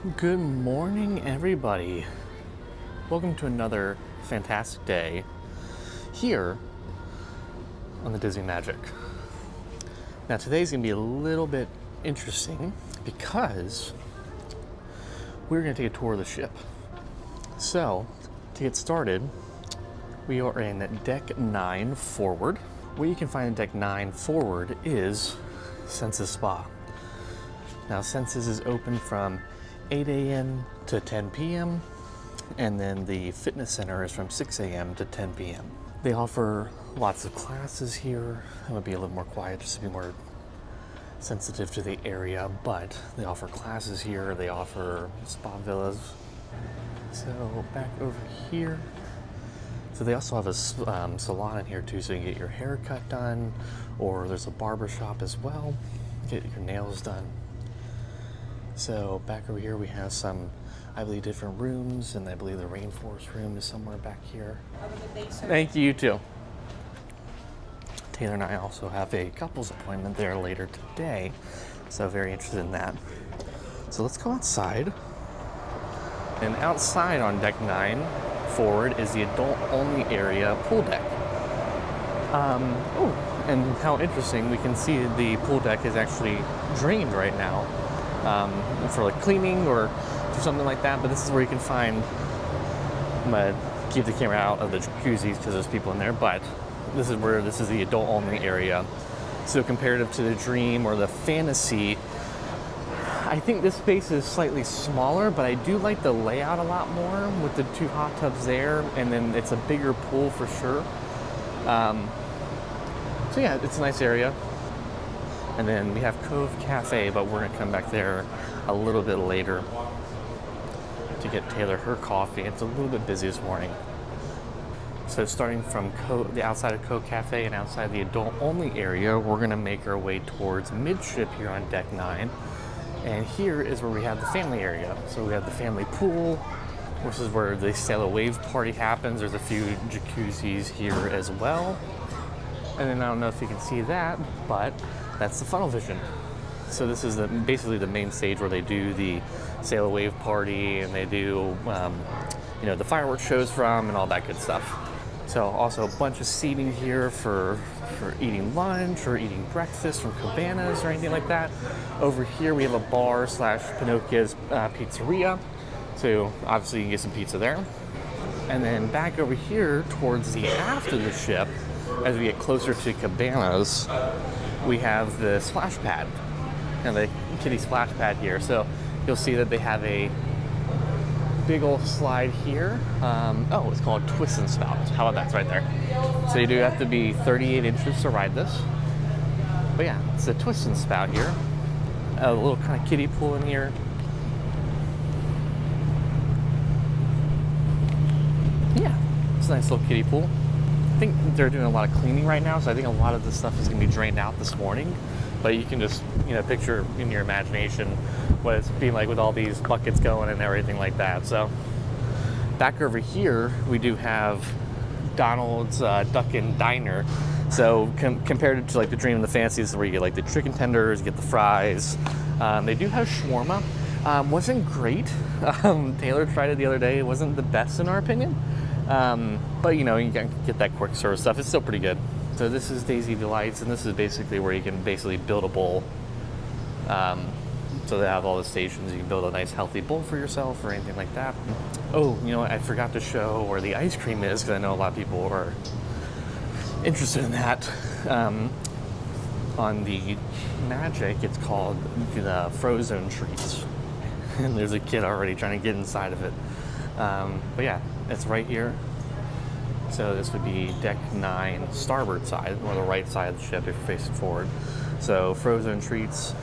Good morning, everybody. Welcome to another fantastic day here on the Disney Magic. Now, today's gonna be a little bit interesting because we're gonna take a tour of the ship. So, to get started, we are in Deck 9 Forward. What you can find in Deck 9 Forward is Senses Spa. Now, Senses is open from 8 a.m. to 10 p.m. and then the fitness center is from 6 a.m. to 10 p.m. They offer lots of classes here. It would be a little more quiet just to be more sensitive to the area, but they offer classes here. They offer spa villas. So back over here. So they also have a salon in here too, so you can get your hair cut done, or there's a barber shop as well. Get your nails done. So back over here we have some, I believe, different rooms, and I believe the rainforest room is somewhere back here. Thank you, you too. Taylor and I also have a couples appointment there later today, so very interested in that. So let's go outside. And outside on Deck 9 Forward is the adult-only area pool deck. And how interesting, we can see the pool deck is actually drained right now. For like cleaning or something like that, but this is where you can find, I'm gonna keep the camera out of the jacuzzis because there's people in there, but this is the adult only area. So comparative to the Dream or the Fantasy, I think this space is slightly smaller, but I do like the layout a lot more with the two hot tubs there, and then it's a bigger pool for sure. So yeah, it's a nice area. And then we have Cove Cafe, but we're gonna come back there a little bit later to get Taylor her coffee. It's a little bit busy this morning. So starting from the outside of Cove Cafe and outside the adult-only area, we're gonna make our way towards midship here on Deck 9. And here is where we have the family area. So we have the family pool, which is where the Sail a Wave party happens. There's a few jacuzzis here as well. And then I don't know if you can see that, but that's the funnel vision. So this is basically the main stage where they do the Sail a Wave party, and they do the fireworks shows from and all that good stuff. So also a bunch of seating here for eating lunch or eating breakfast from Cabanas or anything like that. Over here we have a bar / Pinocchio's pizzeria. So obviously you can get some pizza there. And then back over here towards the aft of the ship, as we get closer to Cabanas, we have the splash pad and the kiddie splash pad here. So you'll see that they have a big old slide here. It's called Twist and Spout. How about that? It's right there. So you do have to be 38 inches to ride this. But yeah, it's a Twist and Spout here. A little kind of kiddie pool in here. Yeah, it's a nice little kiddie pool. I think they're doing a lot of cleaning right now, so I think a lot of this stuff is going to be drained out this morning. But you can just, picture in your imagination what it's being like with all these buckets going and everything like that. So back over here, we do have Donald's Duck and Diner. So compared to like the Dream and the Fantasy, this is where you get like the chicken tenders, you get the fries. They do have shawarma. Wasn't great. Taylor tried it the other day. It wasn't the best in our opinion. But you can get that quick serve stuff. It's still pretty good. So this is Daisy Delights, and this is basically where you can basically build a bowl. So they have all the stations. You can build a nice healthy bowl for yourself or anything like that. Oh, I forgot to show where the ice cream is, because I know a lot of people are interested in that. On the Magic, it's called the Frozen Treats. And there's a kid already trying to get inside of it. But yeah, it's right here. So this would be Deck 9 starboard side, or the right side of the ship if you're facing forward. So Frozen Treats,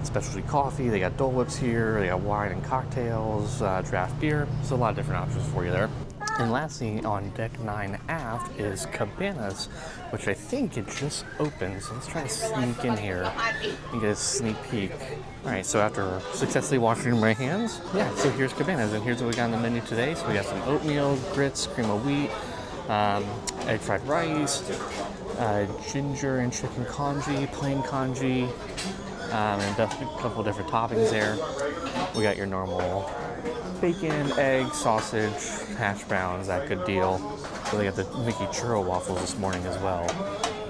specialty coffee, they got Dole Whips here, they got wine and cocktails, draft beer. So a lot of different options for you there. And lastly, on Deck 9 aft is Cabanas, which I think it just opened. So let's try to sneak in here and get a sneak peek. All right, so after successfully washing my hands, yeah, so here's Cabanas, and here's what we got on the menu today. So we got some oatmeal, grits, cream of wheat, egg fried rice, ginger and chicken congee, plain congee, And a couple different toppings there. We got your normal bacon, egg, sausage, hash browns, that good deal. So they got the Mickey churro waffles this morning as well.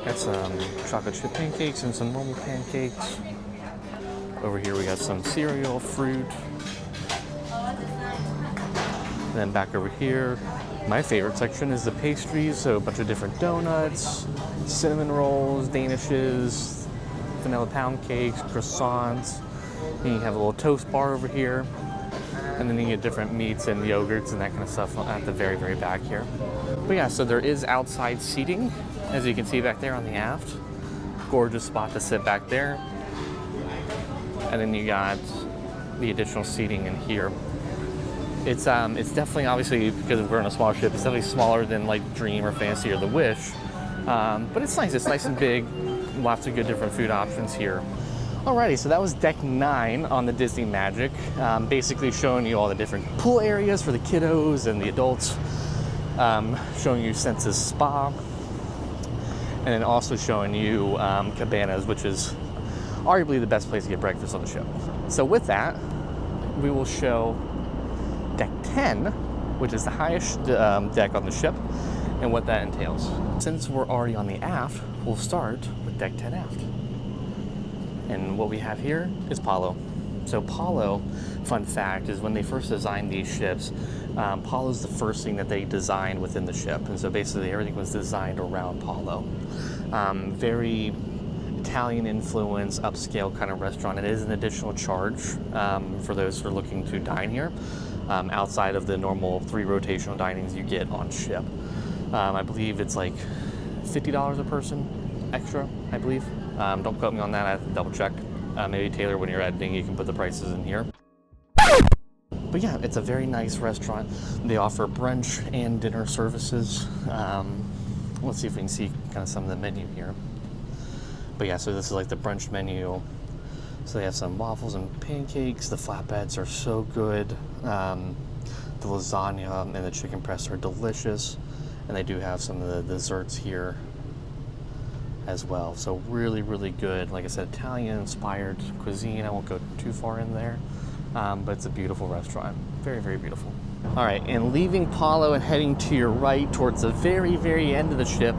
Got some chocolate chip pancakes and some normal pancakes. Over here we got some cereal, fruit. Then back over here, my favorite section is the pastries. So a bunch of different donuts, cinnamon rolls, danishes, vanilla pound cakes, croissants. And you have a little toast bar over here. And then you get different meats and yogurts and that kind of stuff at the very, very back here. But yeah, so there is outside seating, as you can see back there on the aft. Gorgeous spot to sit back there. And then you got the additional seating in here. It's definitely, obviously, because we're on a small ship, it's definitely smaller than like Dream or Fantasy or the Wish. But it's nice. It's nice and big. Lots of good different food options here. Alrighty, so that was deck 9 on the Disney Magic, basically showing you all the different pool areas for the kiddos and the adults, showing you Senses Spa, and then also showing you Cabanas, which is arguably the best place to get breakfast on the ship. So with that, we will show deck 10, which is the highest deck on the ship, and what that entails. Since we're already on the aft, we'll start with deck 10 aft. And what we have here is Palo. So Palo, fun fact, is when they first designed these ships, Palo is the first thing that they designed within the ship. And so basically everything was designed around Palo. Very Italian influence, upscale kind of restaurant. It is an additional charge for those who are looking to dine here, outside of the normal 3 rotational dinings you get on ship. I believe it's like $50 a person extra, I believe. Don't quote me on that, I have to double check. Maybe Taylor, when you're editing, you can put the prices in here. But yeah, it's a very nice restaurant. They offer brunch and dinner services. Let's see if we can see kind of some of the menu here. But yeah, so this is like the brunch menu. So they have some waffles and pancakes. The flatbreads are so good. The lasagna and the chicken breasts are delicious. And they do have some of the desserts here as well. So really, really good. Like I said, Italian-inspired cuisine. I won't go too far in there, but it's a beautiful restaurant. Very, very beautiful. All right, and leaving Palo and heading to your right towards the very, very end of the ship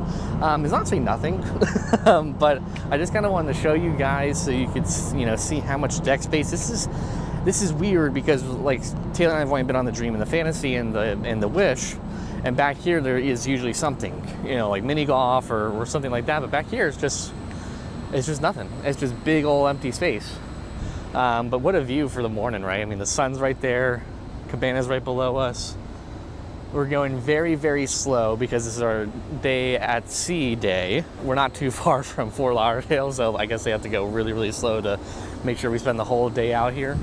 is honestly nothing, but I just kind of wanted to show you guys so you could, see how much deck space. This is weird because like Taylor and I have only been on the Dream and the Fantasy and the Wish. And back here, there is usually something, like mini golf or something like that. But back here, it's just nothing. It's just big old empty space. But what a view for the morning, right? I mean, the sun's right there. Cabana's right below us. We're going very, very slow because this is our day at sea day. We're not too far from Fort Lauderdale, so I guess they have to go really, really slow to make sure we spend the whole day out here.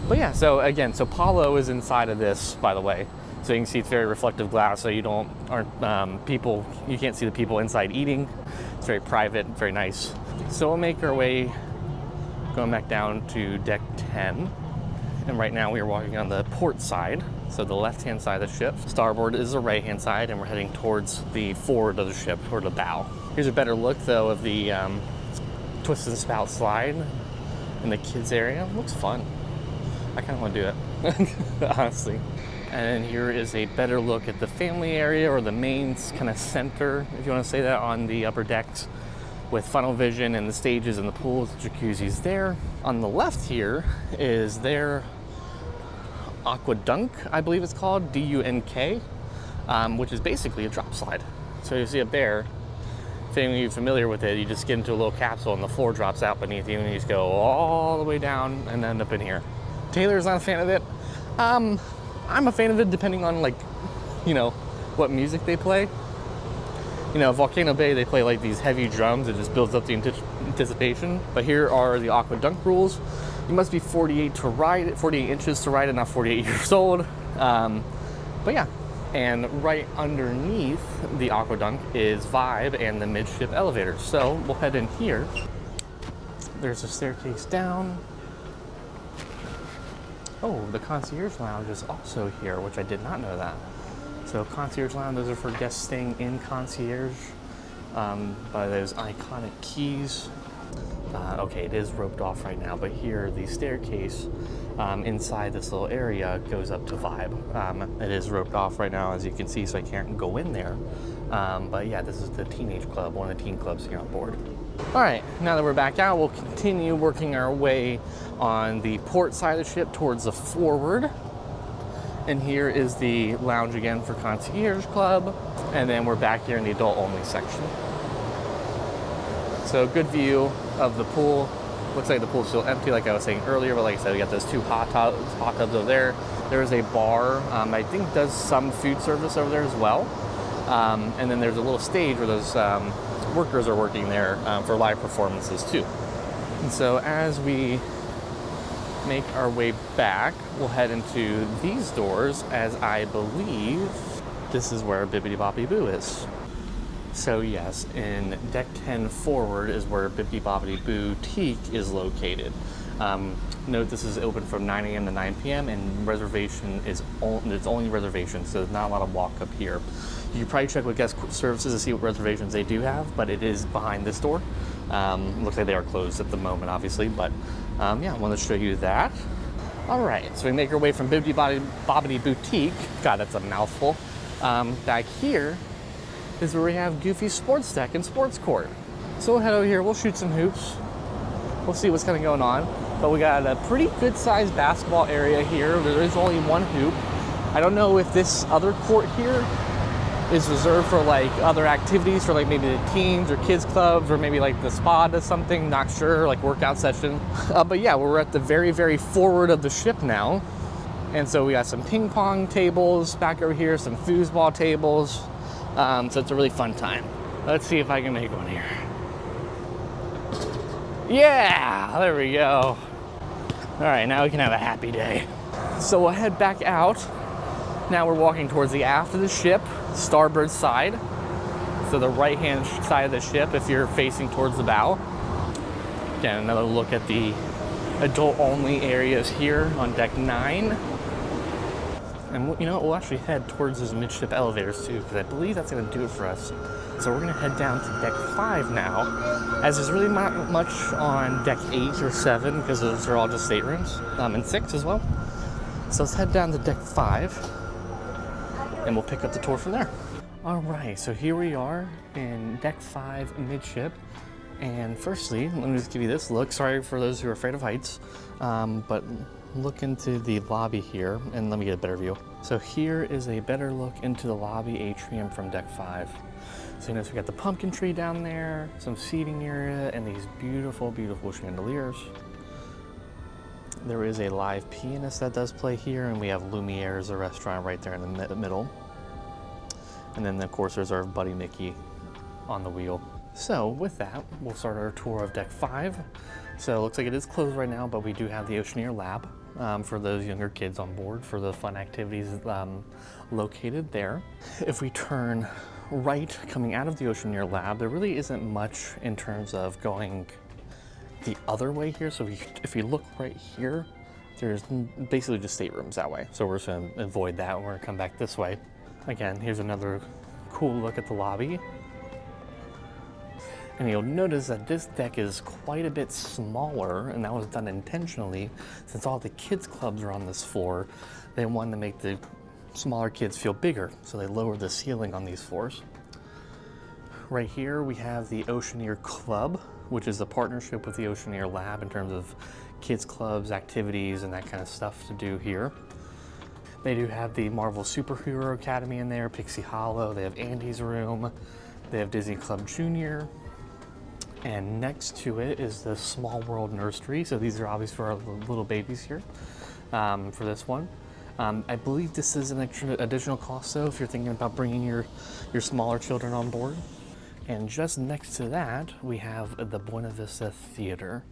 But yeah, so again, Palo is inside of this, by the way. So you can see it's very reflective glass, so you can't see the people inside eating. It's very private, very nice. So we'll make our way going back down to deck 10. And right now we are walking on the port side, so the left-hand side of the ship. Starboard is the right-hand side, and we're heading towards the forward of the ship, toward the bow. Here's a better look, though, of the twist and spout slide in the kids area. It looks fun. I kind of want to do it, honestly. And here is a better look at the family area, or the main kind of center, if you want to say that, on the upper decks, with funnel vision and the stages and the pools, the jacuzzis there. On the left here is their Aqua Dunk, I believe it's called, D-U-N-K, which is basically a drop slide. So you see up there, if any of you are familiar with it, you just get into a little capsule and the floor drops out beneath you, and you just go all the way down and end up in here. Taylor's not a fan of it. I'm a fan of it depending on what music they play. Volcano Bay, they play like these heavy drums. It just builds up the anticipation. But here are the Aqua Dunk rules. You must be 48 inches to ride it, not 48 years old. But yeah, and right underneath the Aqua Dunk is Vibe and the midship elevator. So we'll head in here. There's a staircase down. Oh, the concierge lounge is also here, which I did not know that. So concierge lounge, those are for guests staying in concierge by those iconic keys. Okay, it is roped off right now, but here the staircase inside this little area goes up to 5. It is roped off right now, as you can see, so I can't go in there. But yeah, this is the teenage club, one of the teen clubs here on board. All right, now that we're back out, we'll continue working our way on the port side of the ship towards the forward. And here is the lounge again for Concierge Club. And then we're back here in the adult only section. So good view of the pool. Looks like the pool's still empty, like I was saying earlier, but like I said, we got those 2 hot tubs over there. There's a bar, I think does some food service over there as well. And then there's a little stage where those workers are working there for live performances too. And so as we make our way back, we'll head into these doors, as I believe this is where Bibbidi Bobbidi Boo is. So yes, in deck 10 forward is where Bibbidi Bobbidi Boutique is located. Note this is open from 9 a.m. to 9 p.m. and reservation is it's only reservation, so there's not a lot of walk up here. You can probably check with guest services to see what reservations they do have, but it is behind this door. Looks like they are closed at the moment, obviously, but yeah, I wanted to show you that. All right, so we make our way from Bibbidi Bobbidi Boutique. God, that's a mouthful. Back here is where we have Goofy Sports Deck and Sports Court. So we'll head over here, we'll shoot some hoops. We'll see what's kind of going on. But we got a pretty good sized basketball area here. There is only 1 hoop. I don't know if this other court here is reserved for like other activities for like maybe the teens or kids clubs, or maybe like the spa does something, not sure, like workout session. But yeah, we're at the very, very forward of the ship now. And so we got some ping pong tables back over here, some foosball tables. So it's a really fun time. Let's see if I can make one here. Yeah, there we go. All right, now we can have a happy day. So we'll head back out. Now we're walking towards the aft of the ship, starboard side. So the right-hand side of the ship if you're facing towards the bow. Again, another look at the adult-only areas here on deck 9. And you know what, we'll actually head towards those midship elevators too, because I believe that's gonna do it for us. So we're gonna head down to deck 5 now, as there's really not much on deck 8 or 7, because those are all just staterooms, and 6 as well. So let's head down to deck 5, and we'll pick up the tour from there. All right, so here we are in deck 5 midship. And firstly, let me just give you this look. Sorry for those who are afraid of heights, but look into the lobby here, and let me get a better view. So here is a better look into the lobby atrium from deck 5. So you notice we got the pumpkin tree down there, some seating area, and these beautiful, beautiful chandeliers. There is a live pianist that does play here, and we have Lumiere's, a restaurant right there in the middle. And then of course there's our buddy Mickey on the wheel. So with that, we'll start our tour of deck 5. So it looks like it is closed right now, but we do have the Oceaneer Lab for those younger kids on board for the fun activities located there. If we turn right coming out of the Oceaneer Lab, there really isn't much in terms of going the other way here. So if you look right here, there's basically just staterooms that way. So we're just gonna avoid that. We're gonna come back this way. Again, here's another cool look at the lobby. And you'll notice that this deck is quite a bit smaller, and that was done intentionally. Since all the kids clubs are on this floor, they wanted to make the smaller kids feel bigger, so they lowered the ceiling on these floors. Right here we have the Oceaneer Club, which is a partnership with the Oceaneer Lab in terms of kids clubs, activities, and that kind of stuff to do here. They do have the Marvel Superhero Academy in there, Pixie Hollow, they have Andy's Room, they have Disney Club Junior. And next to it is the Small World Nursery. So these are obviously for our little babies here for this one. I believe this is an additional cost though if you're thinking about bringing your smaller children on board. And just next to that, we have the Buena Vista Theater.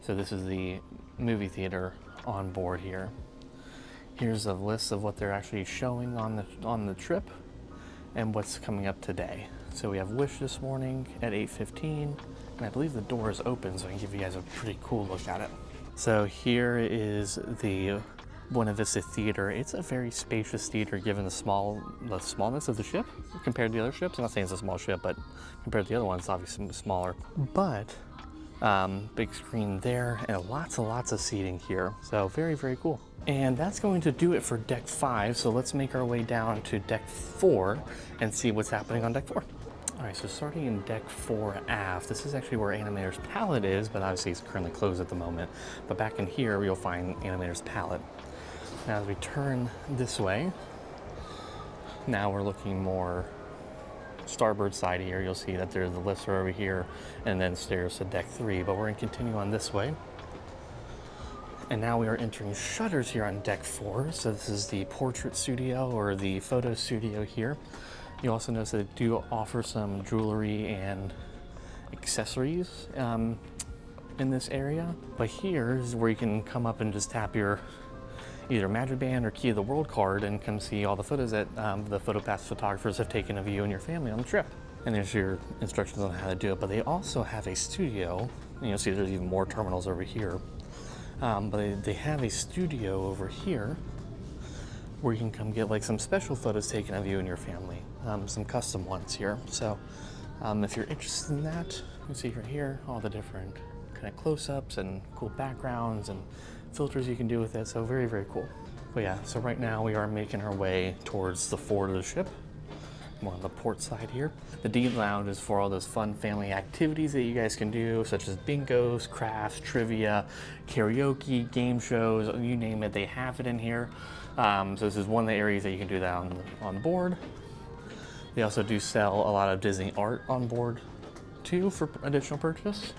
So this is the movie theater on board here. Here's a list of what they're actually showing on the trip and what's coming up today. So we have Wish this morning at 8:15, and I believe the door is open, so I can give you guys a pretty cool look at it. So here is the Buena Vista Theater. It's a very spacious theater given the smallness of the ship compared to the other ships. I'm not saying it's a small ship, but compared to the other ones, it's obviously smaller. But Big screen there, and lots and lots of seating here. So very, very cool. And that's going to do it for deck 5. So let's make our way down to deck 4 and see what's happening on deck 4. All right, so starting in deck 4 aft, this is actually where Animator's Palette is, but obviously it's currently closed at the moment. But back in here, you'll find Animator's Palette. Now as we turn this way, now we're looking more starboard side here. You'll see that there's the lifts are over here and then stairs to deck 3, but we're going to continue on this way. And now we are entering shutters here on deck 4. So this is the portrait studio or the photo studio here. You also notice that they do offer some jewelry and accessories in this area. But here is where you can come up and just tap your either Magic Band or Key of the World card and come see all the photos that the PhotoPass photographers have taken of you and your family on the trip. And there's your instructions on how to do it. But they also have a studio. And you'll see there's even more terminals over here. But they have a studio over here where you can come get like some special photos taken of you and your family, some custom ones here. So if you're interested in that, you see right here all the different kind of close-ups and cool backgrounds and filters you can do with it. So very, very cool. But yeah, so right now we are making our way towards the forward of the ship. More on the port side here. The D Lounge is for all those fun family activities that you guys can do, such as bingos, crafts, trivia, karaoke, game shows, you name it, they have it in here. So this is one of the areas that you can do that on board. They also do sell a lot of Disney art on board too for additional purchase.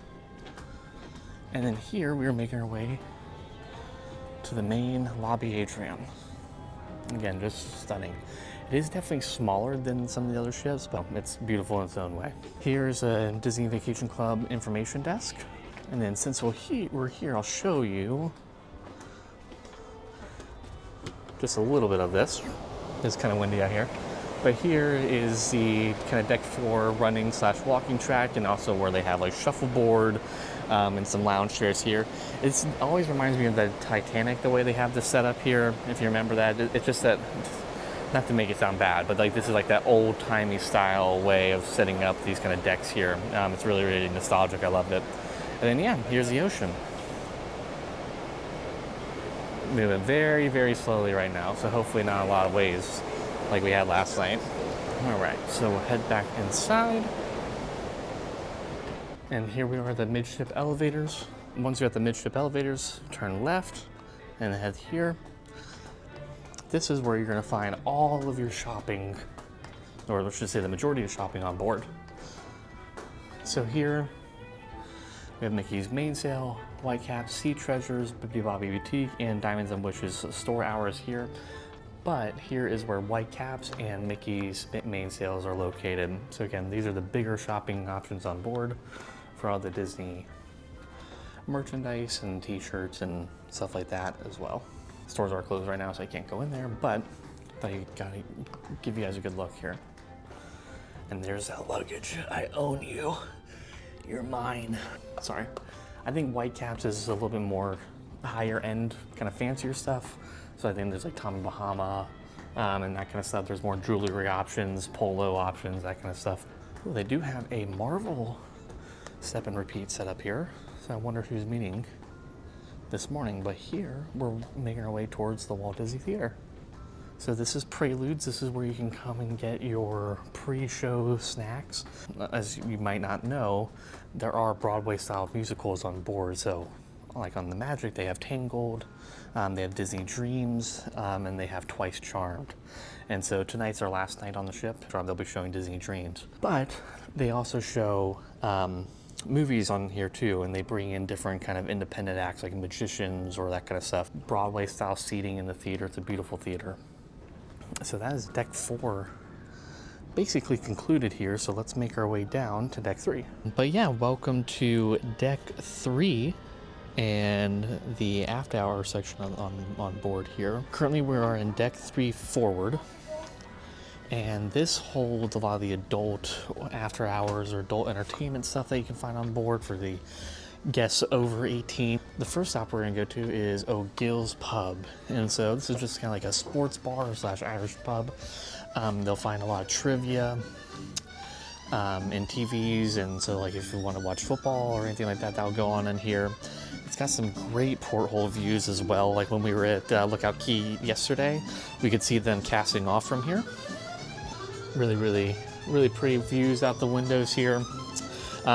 And then here we are making our way to the main lobby atrium. Again, just stunning. It is definitely smaller than some of the other ships, but it's beautiful in its own way. Here's a Disney Vacation Club information desk. And then since we're here, I'll show you just a little bit of this. It's kind of windy out here. But here is the kind of deck 4 running / walking track, and also where they have like shuffleboard and some lounge chairs here. It always reminds me of the Titanic, the way they have this set up here. If you remember that, it's just that, not to make it sound bad, but like this is like that old-timey style way of setting up these kind of decks here. It's really, really nostalgic. I loved it. And then yeah, here's the ocean. Moving very, very slowly right now, so hopefully not a lot of waves like we had last night. All right, so we'll head back inside. And here we are at the midship elevators. Once you're at the midship elevators, turn left and head here. This is where you're gonna find all of your shopping, or let's just say the majority of shopping on board. So here, we have Mickey's Main Sale, Whitecap, Sea Treasures, Bibbidi Bobbidi Boutique, and Diamonds and Wishes store hours here. But here is where Whitecaps and Mickey's Main Sales are located. So again, these are the bigger shopping options on board for all the Disney merchandise and t-shirts and stuff like that as well. Stores are closed right now, so I can't go in there, but I gotta give you guys a good look here. And there's that luggage. I own you. You're mine. Sorry. I think Whitecaps is a little bit more higher end, kind of fancier stuff. So I think there's like Tommy Bahama and that kind of stuff. There's more jewelry options, polo options, that kind of stuff. Ooh, they do have a Marvel step and repeat set up here. So I wonder who's meeting this morning. But here we're making our way towards the Walt Disney Theater. So this is Preludes. This is where you can come and get your pre-show snacks. As you might not know, there are Broadway-style musicals on board. So like on the Magic, they have Tangled, they have Disney Dreams, and they have Twice Charmed. And so tonight's our last night on the ship. They'll be showing Disney Dreams. But they also show movies on here too, and they bring in different kind of independent acts like magicians or that kind of stuff. Broadway-style seating in the theater. It's a beautiful theater. So that is deck 4 basically concluded here, so let's make our way down to deck 3. But yeah, welcome to deck 3 and the after hour section on board here. Currently we are in deck 3 forward, and this holds a lot of the adult after hours or adult entertainment stuff that you can find on board for the guests over 18. The first stop we're gonna go to is O'Gill's Pub. And so this is just kind of like a sports bar / Irish pub. They'll find a lot of trivia, and TVs, and so like if you want to watch football or anything like that, that'll go on in here. It's got some great porthole views as well. Like when we were at Lookout Key yesterday, we could see them casting off from here. Really pretty views out the windows here.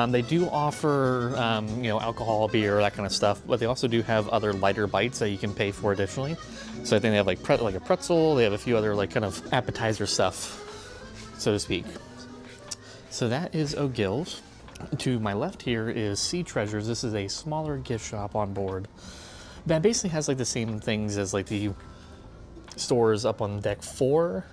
They do offer, you know, alcohol, beer, that kind of stuff, but they also do have other lighter bites that you can pay for additionally. So I think they have like a pretzel. They have a few other like kind of appetizer stuff, so to speak. So that is O'Gill's. To my left here is Sea Treasures. This is a smaller gift shop on board that basically has like the same things as like the stores up on deck 4,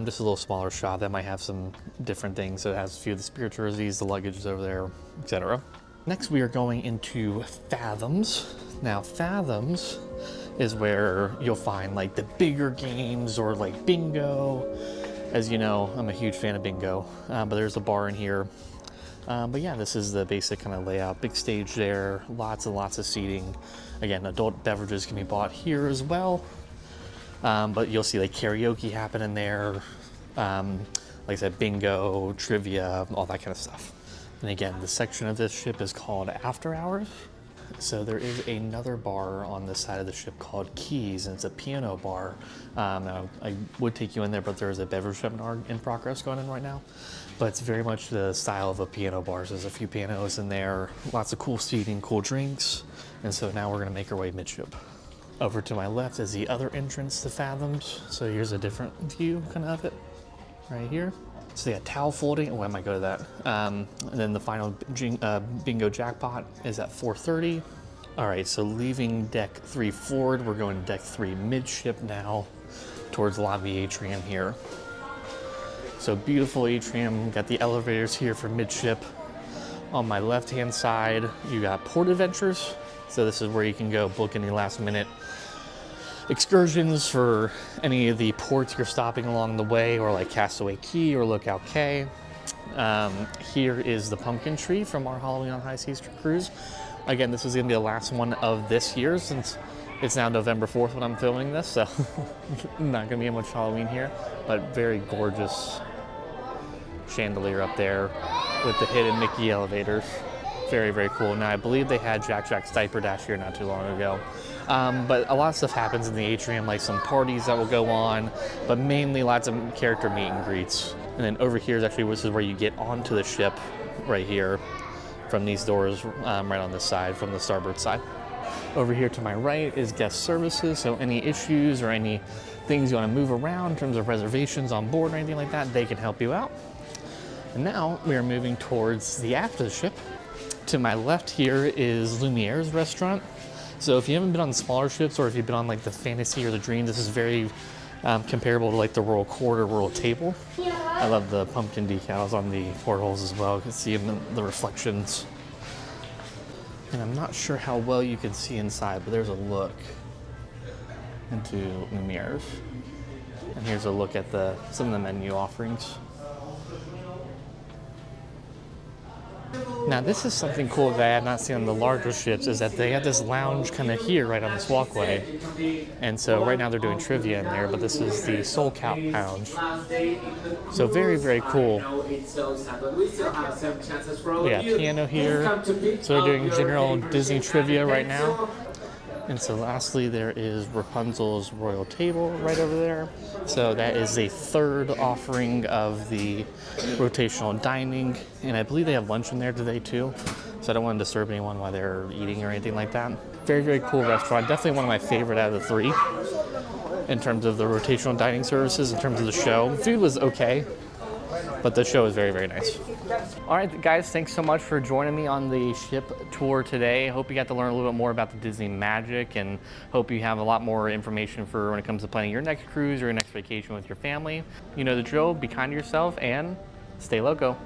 just a little smaller shop that might have some different things. So it has a few of the spirit jerseys, the luggage is over there, etc. Next we are going into Fathoms. Now Fathoms is where you'll find like the bigger games or like bingo. As you know, I'm a huge fan of bingo, but there's a bar in here. But yeah, this is the basic kind of layout. Big stage there, lots and lots of seating. Again, adult beverages can be bought here as well. But you'll see like karaoke happening there. Like I said, bingo, trivia, all that kind of stuff. And again, the section of this ship is called After Hours. So there is another bar on this side of the ship called Keys, and it's a piano bar. Now, I would take you in there, but there's a beverage seminar in progress going on right now. But it's very much the style of a piano bar. So there's a few pianos in there, lots of cool seating, cool drinks. And so now we're gonna make our way midship. Over to my left is the other entrance to Fathoms. So here's a different view kind of it, right here. So they got towel folding. Oh, I might go to that. And then the final bingo jackpot is at 4:30. All right, so leaving deck 3 forward, we're going to deck 3 midship now towards lobby atrium here. So beautiful atrium, got the elevators here for midship. On my left-hand side, you got port adventures. So this is where you can go book any last minute excursions for any of the ports you're stopping along the way, or like Castaway Key or Lookout Cay. Here is the pumpkin tree from our Halloween on High Seas cruise. Again, this is gonna be the last one of this year since it's now November 4th when I'm filming this, so not gonna be much Halloween here, but very gorgeous chandelier up there with the hidden Mickey elevators. Very cool. Now I believe they had Jack's Diaper Dash here not too long ago. But a lot of stuff happens in the atrium, like some parties that will go on, but mainly lots of character meet and greets. And then over here is actually, this is where you get onto the ship right here from these doors right on this side, from the starboard side. Over here to my right is guest services. So any issues or any things you want to move around in terms of reservations on board or anything like that, they can help you out. And now we are moving towards the aft of the ship. To my left here is Lumiere's restaurant. So if you haven't been on the smaller ships, or if you've been on like the Fantasy or the Dream, this is very comparable to like the Royal Court or Royal Table. I love the pumpkin decals on the portholes as well. You can see them in the reflections. And I'm not sure how well you can see inside, but there's a look into Lumiere's. And here's a look at some of the menu offerings. Now this is something cool that I have not seen on the larger ships, is that they have this lounge kind of here right on this walkway. And so right now they're doing trivia in there, but this is the Soul Cat Lounge. So very cool. We got piano here. So they're doing general Disney trivia right now. And so lastly, there is Rapunzel's Royal Table right over there. So that is a third offering of the rotational dining. And I believe they have lunch in there today too. So I don't want to disturb anyone while they're eating or anything like that. Very cool restaurant. Definitely one of my favorite out of the 3 in terms of the rotational dining services, in terms of the show. The food was okay, but the show is very nice. All right, guys, thanks so much for joining me on the ship tour today. Hope you got to learn a little bit more about the Disney magic, and hope you have a lot more information for when it comes to planning your next cruise or your next vacation with your family. You know the drill, be kind to yourself and stay loco.